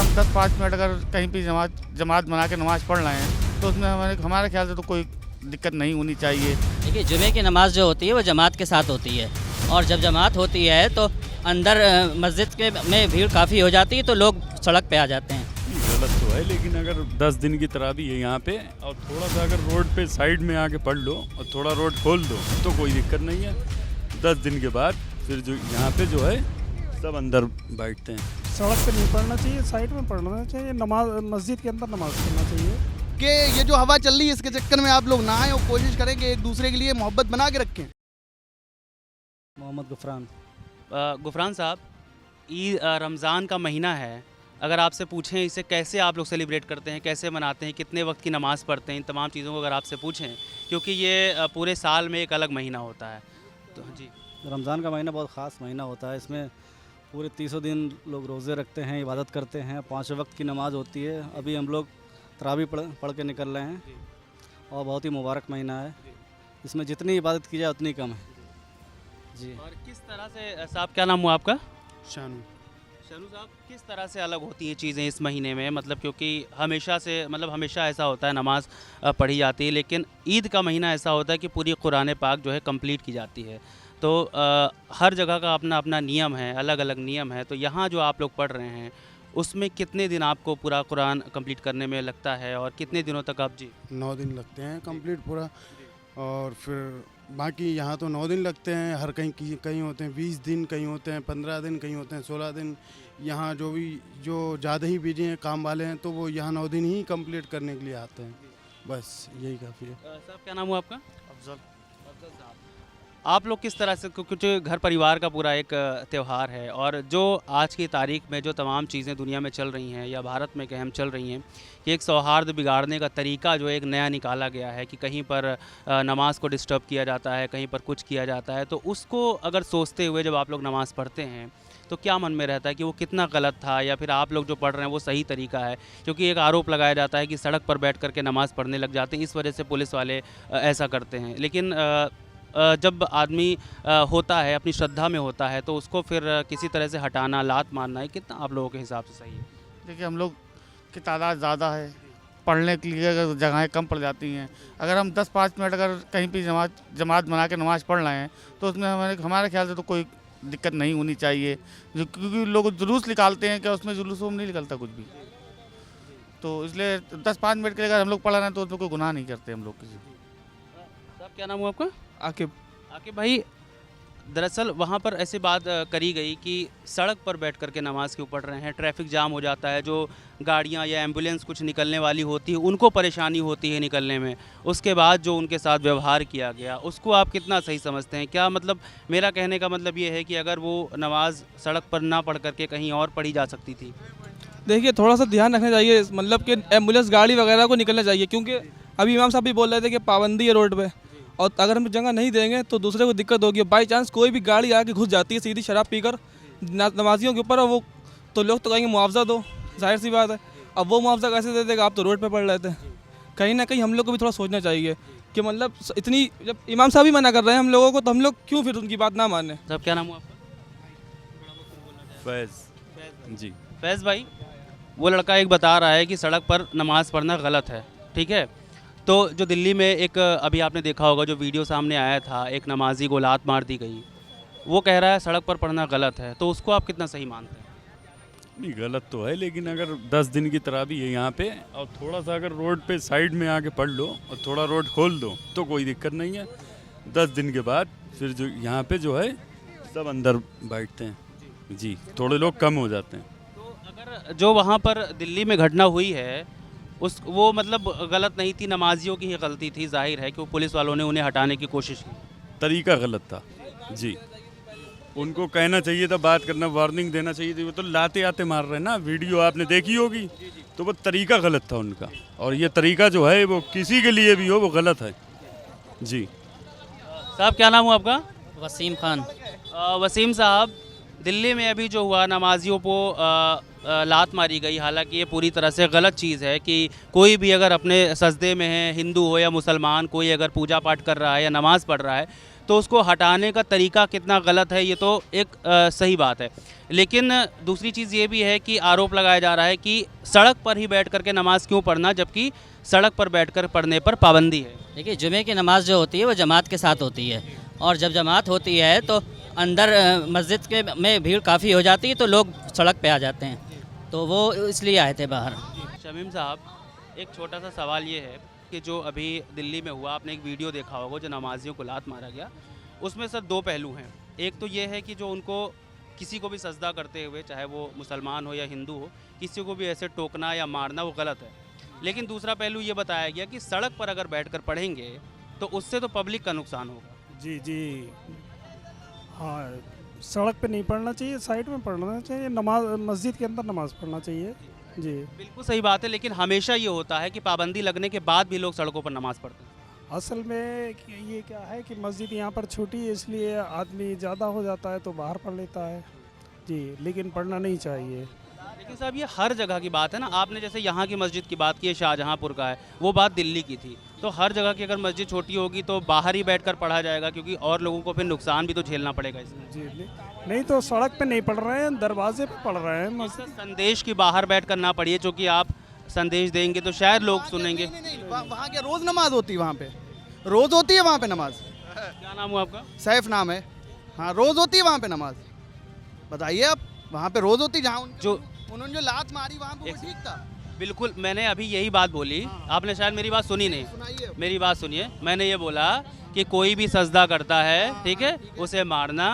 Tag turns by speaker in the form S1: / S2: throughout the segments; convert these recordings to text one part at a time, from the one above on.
S1: हम 10-5 मिनट अगर कहीं भी जमात बना के नमाज़ पढ़ रहे हैं तो उसमें हमारे ख्याल से तो कोई दिक्कत नहीं होनी चाहिए।
S2: देखिए, जुमे की नमाज़ जो होती है वो जमात के साथ होती है, और जब जमात होती है तो अंदर मस्जिद के में भीड़ काफ़ी हो जाती है, तो लोग सड़क पे आ जाते हैं।
S3: गलत तो है, लेकिन अगर 10 दिन की तरावी है यहाँ पे और थोड़ा सा अगर रोड पे साइड में आके पढ़ लो और थोड़ा रोड खोल दो तो कोई दिक्कत नहीं है। 10 दिन के बाद फिर जो यहाँ पे जो है सब अंदर बैठते हैं।
S4: सड़क पे नहीं पढ़ना चाहिए, साइड में पढ़ना चाहिए, नमाज मस्जिद के अंदर नमाज पढ़ना चाहिए।
S5: कि ये जो हवा चल रही है इसके चक्कर में आप लोग ना आए और कोशिश करें कि एक दूसरे के लिए मोहब्बत बना के रखें।
S4: मोहम्मद गुफरान।
S6: गुफरान साहब, ईद रमज़ान का महीना है, अगर आपसे पूछें इसे कैसे आप लोग सेलिब्रेट करते हैं, कैसे मनाते हैं, कितने वक्त की नमाज़ पढ़ते हैं, इन तमाम चीज़ों को अगर आपसे पूछें, क्योंकि ये पूरे साल में एक अलग महीना होता है। तो जी,
S7: रमज़ान का महीना बहुत ख़ास महीना होता है। इसमें पूरे 300 दिन लोग रोज़े रखते हैं, इबादत करते हैं, 5 वक्त की नमाज़ होती है। अभी हम लोग तरावी पढ़ के निकल रहे हैं और बहुत ही मुबारक महीना है। इसमें जितनी इबादत की जाए उतनी कम है जी।
S6: और किस तरह से, साहब क्या नाम हुआ आपका?
S4: शानू।
S6: शनु साहब, किस तरह से अलग होती हैं चीज़ें इस महीने में? मतलब क्योंकि हमेशा ऐसा होता है नमाज पढ़ी जाती है, लेकिन ईद का महीना ऐसा होता है कि पूरी कुरान पाक जो है कंप्लीट की जाती है। तो हर जगह का अपना अपना नियम है, अलग अलग नियम है। तो यहाँ जो आप लोग पढ़ रहे हैं उसमें कितने दिन आपको पूरा कुरान कंप्लीट करने में लगता है और कितने दिनों तक आप? जी,
S8: 9 दिन लगते हैं कंप्लीट पूरा। और फिर बाकी यहाँ तो 9 दिन लगते हैं, हर कहीं होते हैं 20 दिन, कहीं होते हैं 15 दिन, कहीं होते हैं 16 दिन। यहाँ जो ज़्यादा ही बिजी हैं, काम वाले हैं, तो वो यहाँ 9 दिन ही कंप्लीट करने के लिए आते हैं। बस यही काफ़ी है।
S6: साहब क्या नाम हुआ आपका? अफजल साहब, आप लोग किस तरह से, कुछ घर परिवार का पूरा एक त्यौहार है, और जो आज की तारीख में जो तमाम चीज़ें दुनिया में चल रही हैं या भारत में कहीं चल रही हैं कि एक सौहार्द बिगाड़ने का तरीका जो एक नया निकाला गया है कि कहीं पर नमाज को डिस्टर्ब किया जाता है, कहीं पर कुछ किया जाता है, तो उसको अगर सोचते हुए जब आप लोग नमाज़ पढ़ते हैं तो क्या मन में रहता है कि वो कितना गलत था, या फिर आप लोग जो पढ़ रहे हैं वो सही तरीका है? क्योंकि एक आरोप लगाया जाता है कि सड़क पर बैठ कर के नमाज़ पढ़ने लग जाते हैं, इस वजह से पुलिस वाले ऐसा करते हैं। लेकिन जब आदमी होता है, अपनी श्रद्धा में होता है, तो उसको फिर किसी तरह से हटाना, लात मारना है, कितना आप लोगों के हिसाब से सही है?
S1: देखिए, हम लोग की तादाद ज़्यादा है, पढ़ने के लिए अगर जगहें कम पड़ जाती हैं, अगर हम 10-5 मिनट अगर कहीं भी जमात बना के नमाज़ पढ़ रहे हैं तो उसमें हमारे ख्याल से तो कोई दिक्कत नहीं होनी चाहिए। क्योंकि लोग जुलूस निकालते हैं, क्या उसमें जुलूस में नहीं निकलता कुछ भी, तो इसलिए 10-5 मिनट के लिए अगर हम लोग पढ़ रहे हैं तो उसमें कोई गुनाह नहीं करते हम लोग किसी।
S6: साहब क्या नाम हुआ आपका?
S4: आकिब
S6: भाई, दरअसल वहाँ पर ऐसी बात करी गई कि सड़क पर बैठ कर के नमाज क्यों पढ़ रहे हैं, ट्रैफिक जाम हो जाता है, जो गाड़ियाँ या एम्बुलेंस कुछ निकलने वाली होती है उनको परेशानी होती है निकलने में, उसके बाद जो उनके साथ व्यवहार किया गया उसको आप कितना सही समझते हैं? क्या मतलब, मेरा कहने का मतलब ये है कि अगर वो नमाज सड़क पर ना पढ़ करके कहीं और पढ़ी जा सकती थी।
S9: देखिए, थोड़ा सा ध्यान रखना चाहिए, मतलब कि एम्बुलेंस गाड़ी वगैरह को निकलना चाहिए, क्योंकि अभी इमाम साहब भी बोल रहे थे कि पाबंदी है रोड पे, और अगर हम जगह नहीं देंगे तो दूसरे को दिक्कत होगी। बाई चांस कोई भी गाड़ी आके घुस जाती है सीधी शराब पीकर नमाजियों के ऊपर, वो तो लोग तो कहेंगे मुआवजा दो, जाहिर सी बात है। अब वो मुआवजा कैसे दे देगा, आप तो रोड पे पड़ रहे थे। कहीं ना कहीं हम लोग को भी थोड़ा सोचना चाहिए कि मतलब इतनी, जब इमाम साहब ही मना कर रहे हैं हम लोगों को, तो हम लोग क्यों फिर उनकी बात ना माने।
S6: साहब क्या नाम हुआ आपका?
S3: फैज़ जी।
S6: फैज़ भाई, वो लड़का एक बता रहा है कि सड़क पर नमाज़ पढ़ना गलत है, ठीक है? तो जो दिल्ली में एक अभी आपने देखा होगा जो वीडियो सामने आया था, एक नमाजी को लात मार दी गई, वो कह रहा है सड़क पर पढ़ना गलत है, तो उसको आप कितना सही मानते हैं?
S3: नहीं, गलत तो है, लेकिन अगर 10 दिन की तरावी है यहाँ पे और थोड़ा सा अगर रोड पे साइड में आके पढ़ लो और थोड़ा रोड खोल दो तो कोई दिक्कत नहीं है। 10 दिन के बाद फिर जो यहाँ पे जो है सब अंदर बैठते हैं जी, थोड़े लोग कम हो जाते हैं।
S6: तो अगर जो वहाँ पर दिल्ली में घटना हुई है वो मतलब गलत नहीं थी, नमाजियों की ही गलती थी, जाहिर है कि वो पुलिस वालों ने उन्हें हटाने की कोशिश की,
S3: तरीका गलत था जी। उनको कहना चाहिए था, बात करना, वार्निंग देना चाहिए थी। वो तो लाते आते मार रहे हैं ना, वीडियो आपने देखी होगी, तो वो तरीका गलत था उनका, और ये तरीका जो है वो किसी के लिए भी हो वो गलत है जी।
S6: साहब क्या नाम हुआ आपका?
S2: वसीम खान।
S6: वसीम साहब, दिल्ली में अभी जो हुआ, नमाजियों को लात मारी गई, हालांकि ये पूरी तरह से गलत चीज़ है कि कोई भी अगर अपने सजदे में है, हिंदू हो या मुसलमान, कोई अगर पूजा पाठ कर रहा है या नमाज़ पढ़ रहा है तो उसको हटाने का तरीका कितना गलत है ये तो एक सही बात है। लेकिन दूसरी चीज़ ये भी है कि आरोप लगाया जा रहा है कि सड़क पर ही बैठ कर के नमाज़ क्यों पढ़ना, जबकि सड़क पर बैठकर पढ़ने पर पाबंदी है।
S2: देखिए, जुमे की नमाज़ जो होती है वो जमात के साथ होती है, और जब जमात होती है तो अंदर मस्जिद के में भीड़ काफ़ी हो जाती है, तो लोग सड़क पे आ जाते हैं, तो वो इसलिए आए थे बाहर।
S6: शमीम साहब, एक छोटा सा सवाल ये है कि जो अभी दिल्ली में हुआ, आपने एक वीडियो देखा होगा जो नमाजियों को लात मारा गया, उसमें सर दो पहलू हैं। एक तो ये है कि जो उनको किसी को भी सजदा करते हुए, चाहे वो मुसलमान हो या हिंदू हो, किसी को भी ऐसे टोकना या मारना वो गलत है। लेकिन दूसरा पहलू ये बताया गया कि सड़क पर अगर बैठकर पढ़ेंगे तो उससे तो पब्लिक का नुकसान होगा।
S4: जी जी, हाँ, सड़क पे नहीं पढ़ना चाहिए, साइड में पढ़ना चाहिए, नमाज मस्जिद के अंदर नमाज पढ़ना चाहिए। जी
S6: बिल्कुल सही बात है, लेकिन हमेशा ये होता है कि पाबंदी लगने के बाद भी लोग सड़कों पर नमाज़ पढ़ते हैं।
S4: असल में ये क्या है कि मस्जिद यहाँ पर छोटी है, इसलिए आदमी ज़्यादा हो जाता है तो बाहर पढ़ लेता है। जी, लेकिन पढ़ना नहीं चाहिए।
S6: लेकिन साहब ये हर जगह की बात है ना, आपने जैसे यहाँ की मस्जिद की बात की है, शाहजहाँपुर का है, वो बात दिल्ली की थी। तो हर जगह की अगर मस्जिद छोटी होगी तो बाहर ही बैठकर पढ़ा जाएगा, क्योंकि और लोगों को फिर नुकसान भी तो झेलना पड़ेगा इसमें।
S4: जी, नहीं तो सड़क पे नहीं पढ़ रहे हैं, दरवाजे पे पढ़ रहे हैं।
S6: इसका संदेश की बाहर बैठकर ना पढ़िए, क्योंकि आप संदेश देंगे तो शायद लोग सुनेंगे।
S5: वहाँ क्या रोज़ नमाज होती है? वहाँ पे रोज़ होती है वहाँ पे नमाज।
S6: क्या नाम हुआ आपका?
S5: सैफ नाम है। हाँ, रोज़ होती है वहाँ पे नमाज। बताइए आप, वहाँ पे रोज़ होती, जहाँ
S6: जो
S5: उन्होंने जो लात मारी वहाँ पे वो ठीक था।
S6: बिल्कुल, मैंने अभी यही बात बोली, आपने शायद मेरी बात सुनी नहीं। मेरी बात सुनिए, मैंने ये बोला कि कोई भी सजदा करता है, ठीक है, उसे मारना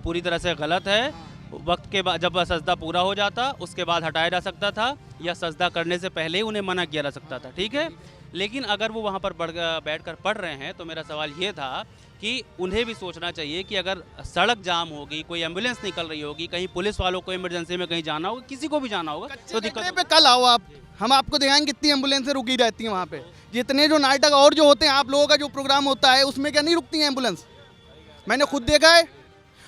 S6: पूरी तरह से गलत है। वक्त के बाद जब वह सजदा पूरा हो जाता उसके बाद हटाया जा सकता था, या सजदा करने से पहले ही उन्हें मना किया जा सकता था, ठीक है। लेकिन अगर वो वहाँ पर बैठकर पढ़ रहे हैं तो मेरा सवाल ये था कि उन्हें भी सोचना चाहिए कि अगर सड़क जाम होगी, कोई एम्बुलेंस निकल रही होगी, कहीं पुलिस वालों को इमरजेंसी में कहीं जाना होगा, किसी को भी जाना होगा तो दिक्कत
S5: पे कल आओ आप, हम आपको दिखाएंगे कितनी एम्बुलेंसें रुकी रहती हैं वहाँ पे। जितने जो नाटक और जो होते हैं, आप लोगों का जो प्रोग्राम होता है उसमें क्या नहीं रुकती है एम्बुलेंस? मैंने खुद देखा है।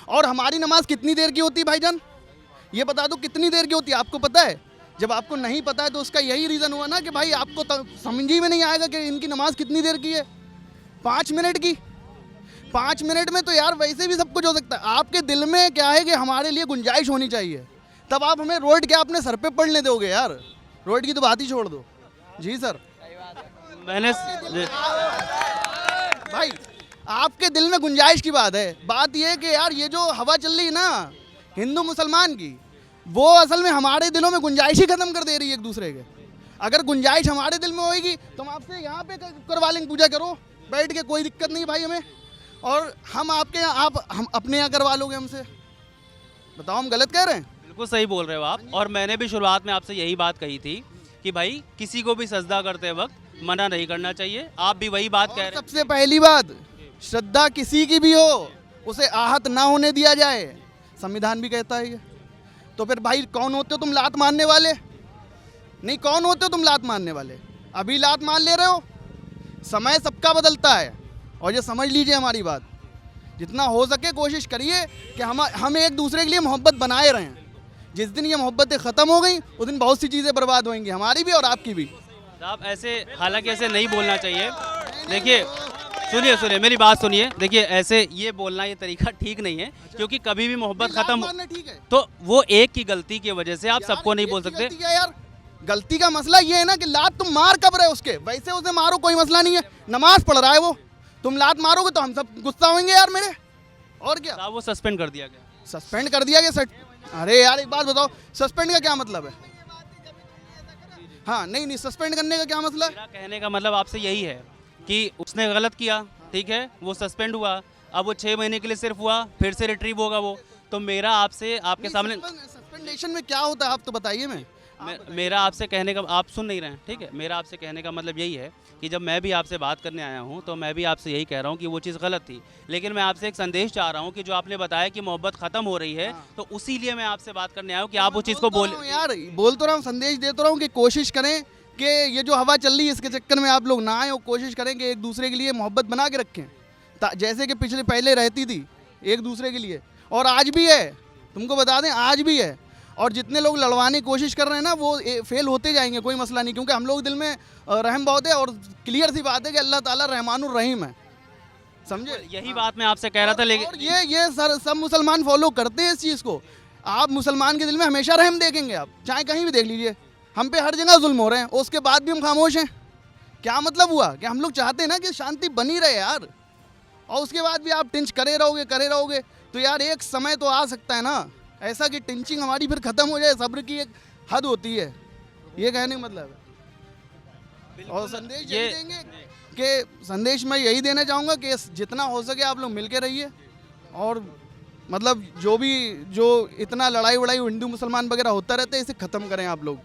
S5: और हमारी नमाज कितनी देर की होती है भाईजान, ये बता दो कितनी देर की होती है? आपको पता है? जब आपको नहीं पता है तो उसका यही रीज़न हुआ ना कि भाई आपको समझ ही में नहीं आएगा कि इनकी नमाज कितनी देर की है। 5 मिनट की। 5 मिनट में तो यार वैसे भी सब कुछ हो सकता है। आपके दिल में क्या है कि हमारे लिए गुंजाइश होनी चाहिए, तब आप हमें रोड क्या अपने सर पे पढ़ने दोगे यार? रोड की तो बात ही छोड़ दो। जी सर,
S6: मैंने
S5: भाई आपके दिल में गुंजाइश की बात है। बात यह है कि यार ये जो हवा चल रही है ना हिंदू मुसलमान की, वो असल में हमारे दिलों में गुंजाइश ही खत्म कर दे रही है एक दूसरे के। अगर गुंजाइश हमारे दिल में होगी तो हम आपसे यहाँ पे करवा लेंगे, पूजा करो बैठ के, कोई दिक्कत नहीं भाई हमें। और हम आपके यहाँ, हम अपने यहाँ करवा लोगे हमसे? बताओ, हम गलत कह रहे हैं?
S6: बिल्कुल सही बोल रहे हो आप। और मैंने भी शुरुआत में आपसे यही बात कही थी कि भाई किसी को भी सजदा करते वक्त मना नहीं करना चाहिए। आप भी वही बात कह रहे हैं।
S5: सबसे पहली बात, श्रद्धा किसी की भी हो उसे आहत ना होने दिया जाए, संविधान भी कहता है ये। तो फिर भाई कौन होते हो तुम लात मारने वाले? नहीं, कौन होते हो तुम लात मारने वाले? अभी लात मार ले रहे हो। समय सबका बदलता है, और ये समझ लीजिए हमारी बात। जितना हो सके कोशिश करिए कि हम एक दूसरे के लिए मोहब्बत बनाए रहें। जिस दिन ये मोहब्बतें ख़त्म हो गई उस दिन बहुत सी चीज़ें बर्बाद होंगी, हमारी भी और आपकी भी।
S6: आप ऐसे, हालांकि ऐसे नहीं बोलना चाहिए। देखिए, सुनिए मेरी बात सुनिए। देखिए, ऐसे ये बोलना, ये तरीका ठीक नहीं है, क्योंकि कभी भी मोहब्बत खत्म
S5: ठीक है
S6: तो वो एक की गलती की वजह से आप सबको नहीं बोल सकते।
S5: यार गलती का मसला ये है ना कि लात तुम मार कब रहे उसके, वैसे उसे मारो, कोई मसला नहीं है। नमाज पढ़ रहा है वो, तुम लात मारोगे तो हम सब गुस्सा होंगे यार मेरे। और क्या?
S6: वो सस्पेंड कर दिया गया।
S5: सस्पेंड कर दिया गया? अरे यार एक बात बताओ, सस्पेंड का क्या मतलब है? हाँ, नहीं, सस्पेंड करने का क्या मतलब?
S6: मेरा कहने का मतलब आपसे यही है कि उसने गलत किया, ठीक है, वो सस्पेंड हुआ, अब वो 6 महीने के लिए सिर्फ हुआ, फिर से रिट्रीव होगा वो। तो मेरा आपसे, आपके सामने
S5: सस्पेंडेशन में क्या होता है आप तो बताइए।
S6: मेरा आपसे कहने का, आप सुन नहीं रहे हैं, ठीक है, मेरा आपसे कहने का मतलब यही है कि जब मैं भी आपसे बात करने आया हूं तो मैं भी आपसे यही कह रहा हूं कि वो चीज़ गलत थी। लेकिन मैं आपसे एक संदेश चाह रहा हूं कि जो आपने बताया कि मोहब्बत ख़त्म हो रही है, तो उसी लिए मैं आपसे बात करने आया हूं कि आप उस चीज़ को बोले।
S5: यार बोल तो रहा हूँ, संदेश दे तो रहा हूँ कि कोशिश करें कि ये जो हवा चल रही है इसके चक्कर में आप लोग ना आए, और कोशिश करें कि एक दूसरे के लिए मोहब्बत बना के रखें, जैसे कि पहले रहती थी एक दूसरे के लिए, और आज भी है। तुमको बता दें, आज भी है। और जितने लोग लड़वाने की कोशिश कर रहे हैं ना, वो फेल होते जाएंगे, कोई मसला नहीं, क्योंकि हम लोग दिल में रहम बहुत है। और क्लियर सी बात है कि अल्लाह ताला रहमानुर रहीम है। समझे?
S6: यही बात मैं आपसे कह रहा था, लेकिन
S5: और ये सर सब मुसलमान फॉलो करते हैं इस चीज़ को। आप मुसलमान के दिल में हमेशा रहम देखेंगे, आप चाहे कहीं भी देख लीजिए, हम पे हर जगह जुल्म हो रहे हैं, उसके बाद भी हम खामोश हैं। क्या मतलब हुआ कि हम लोग चाहते हैं ना कि शांति बनी रहे यार, और उसके बाद भी आप टिंच करे रहोगे तो यार एक समय तो आ सकता है ना ऐसा कि टिंचिंग हमारी फिर ख़त्म हो जाए। सब्र की एक हद होती है, ये कहने का मतलब है। और संदेश ये देंगे कि संदेश मैं यही देना चाहूँगा कि जितना हो सके आप लोग मिल के रहिए, और मतलब जो इतना लड़ाई वड़ाई हिंदू मुसलमान वगैरह होता रहता है इसे ख़त्म करें आप लोग,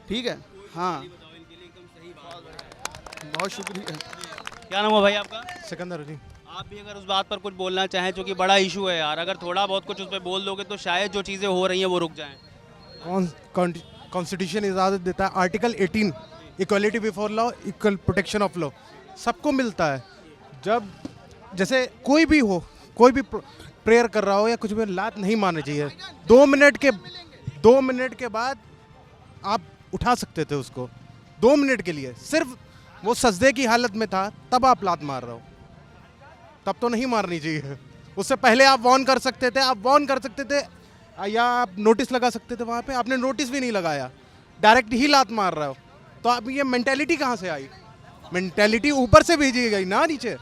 S5: ठीक है? हाँ, बहुत शुक्रिया।
S6: क्या नाम है भाई आपका?
S10: सिकंदर जी।
S6: आप भी अगर उस बात पर कुछ बोलना चाहें, जो कि बड़ा इशू है यार, अगर थोड़ा बहुत कुछ उस पर बोल दोगे तो शायद जो चीज़ें हो रही हैं वो रुक जाएं।
S10: कॉन्स्टिट्यूशन इजाज़त देता है, article 18 equality before law, equal protection of law, सबको मिलता है। जब जैसे कोई भी प्रेयर कर रहा हो या कुछ भी, लात नहीं मारनी चाहिए। 2 मिनट के बाद आप उठा सकते थे उसको, 2 मिनट के लिए, सिर्फ वो सजदे की हालत में था तब आप लात मार रहे हो, तब तो नहीं मारनी चाहिए। उससे पहले आप वार्न कर सकते थे, या आप नोटिस लगा सकते थे। वहाँ पे आपने नोटिस भी नहीं लगाया, डायरेक्ट ही लात मार रहे हो। तो अब ये मेंटेलिटी कहाँ से आई? मेंटेलिटी ऊपर से भेजी गई ना, नीचे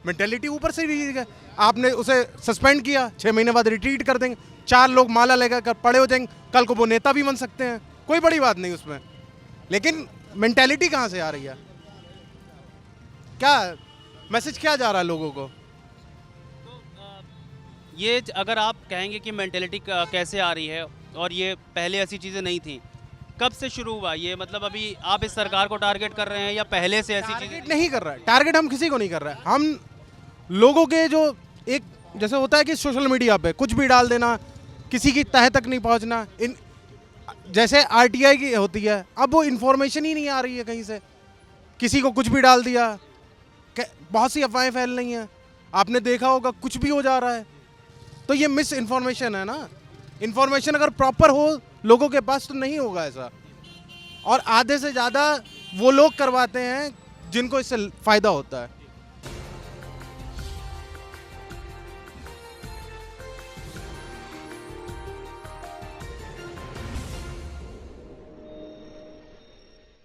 S10: मेंटेलिटी ऊपर से भेजी गई। आपने उसे सस्पेंड किया, 6 महीने बाद रिट्रीट कर देंगे, 4 लोग माला लेकर पड़े हो जाएंगे, कल को वो नेता भी बन सकते हैं, कोई बड़ी बात नहीं उसमें। लेकिन मेंटेलिटी कहाँ से आ रही है? क्या मैसेज क्या जा रहा है लोगों को?
S6: ये अगर आप कहेंगे कि मेंटेलिटी कैसे आ रही है, और ये पहले ऐसी चीज़ें नहीं थी, कब से शुरू हुआ ये? मतलब अभी आप इस सरकार को टारगेट कर रहे हैं या पहले से ऐसी चीज़ें?
S10: टारगेट नहीं कर रहा है, टारगेट हम किसी को नहीं कर रहे हैं। हम लोगों के जो एक जैसे होता है कि सोशल मीडिया पे कुछ भी डाल देना, किसी की तह तक नहीं पहुंचना, जैसे RTI की होती है, अब वो इन्फॉर्मेशन ही नहीं आ रही है कहीं से, किसी को कुछ भी डाल दिया, बहुत सी अफवाहें फैल रही हैं, आपने देखा होगा कुछ भी हो जा रहा है। तो ये मिस इन्फॉर्मेशन है ना। इन्फॉर्मेशन अगर प्रॉपर हो लोगों के पास तो नहीं होगा ऐसा। और आधे से ज़्यादा वो लोग करवाते हैं जिनको इससे फ़ायदा होता है।